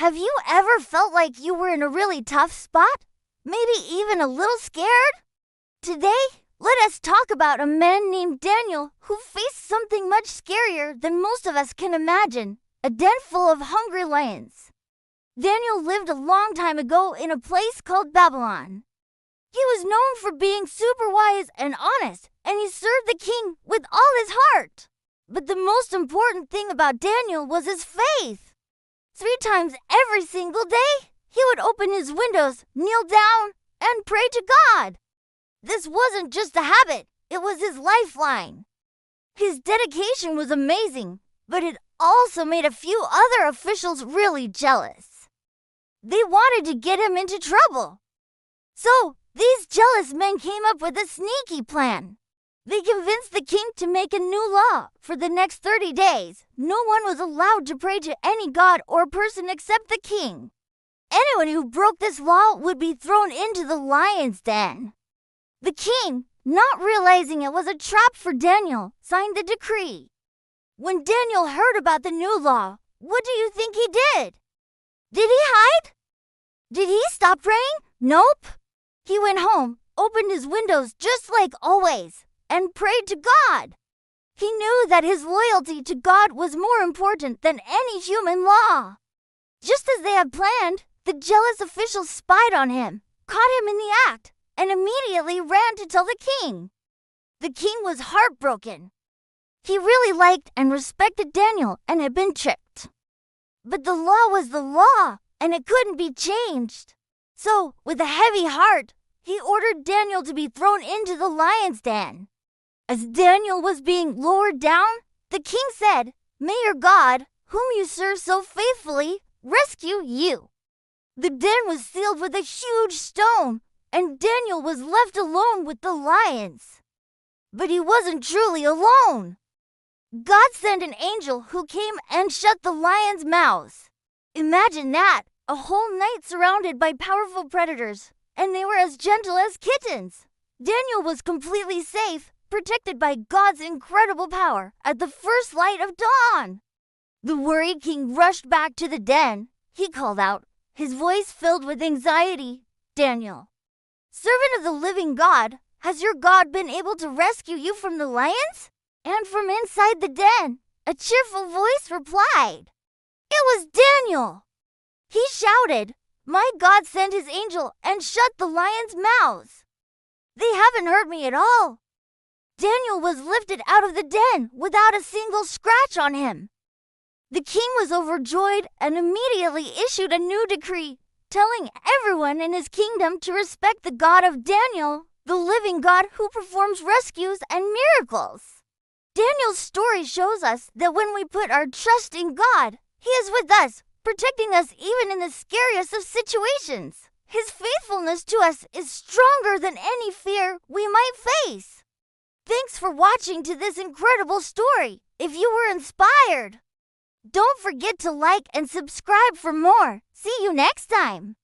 Have you ever felt like you were in a really tough spot? Maybe even a little scared? Today, let us talk about a man named Daniel who faced something much scarier than most of us can imagine, a den full of hungry lions. Daniel lived a long time ago in a place called Babylon. He was known for being super wise and honest, and he served the king with all his heart. But the most important thing about Daniel was his faith. 3 times every single day, he would open his windows, kneel down, and pray to God. This wasn't just a habit, it was his lifeline. His dedication was amazing, but it also made a few other officials really jealous. They wanted to get him into trouble. So, these jealous men came up with a sneaky plan. They convinced the king to make a new law. For the next 30 days, no one was allowed to pray to any god or person except the king. Anyone who broke this law would be thrown into the lion's den. The king, not realizing it was a trap for Daniel, signed the decree. When Daniel heard about the new law, what do you think he did? Did he hide? Did he stop praying? Nope. He went home, opened his windows just like always, and prayed to God. He knew that his loyalty to God was more important than any human law. Just as they had planned, the jealous officials spied on him, caught him in the act, and immediately ran to tell the king. The king was heartbroken. He really liked and respected Daniel and had been tricked. But the law was the law, and it couldn't be changed. So, with a heavy heart, he ordered Daniel to be thrown into the lion's den. As Daniel was being lowered down, the king said, "May your God, whom you serve so faithfully, rescue you." The den was sealed with a huge stone, and Daniel was left alone with the lions. But he wasn't truly alone. God sent an angel who came and shut the lions' mouths. Imagine that, a whole night surrounded by powerful predators, and they were as gentle as kittens. Daniel was completely safe, protected by God's incredible power at the first light of dawn. The worried king rushed back to the den. He called out, his voice filled with anxiety, "Daniel, servant of the living God, has your God been able to rescue you from the lions?" And from inside the den, a cheerful voice replied, "It was Daniel." He shouted, "My God sent his angel and shut the lions' mouths. They haven't hurt me at all." Daniel was lifted out of the den without a single scratch on him. The king was overjoyed and immediately issued a new decree, telling everyone in his kingdom to respect the God of Daniel, the living God who performs rescues and miracles. Daniel's story shows us that when we put our trust in God, He is with us, protecting us even in the scariest of situations. His faithfulness to us is stronger than any fear we might face. Thanks for watching to this incredible story. If you were inspired, don't forget to like and subscribe for more. See you next time.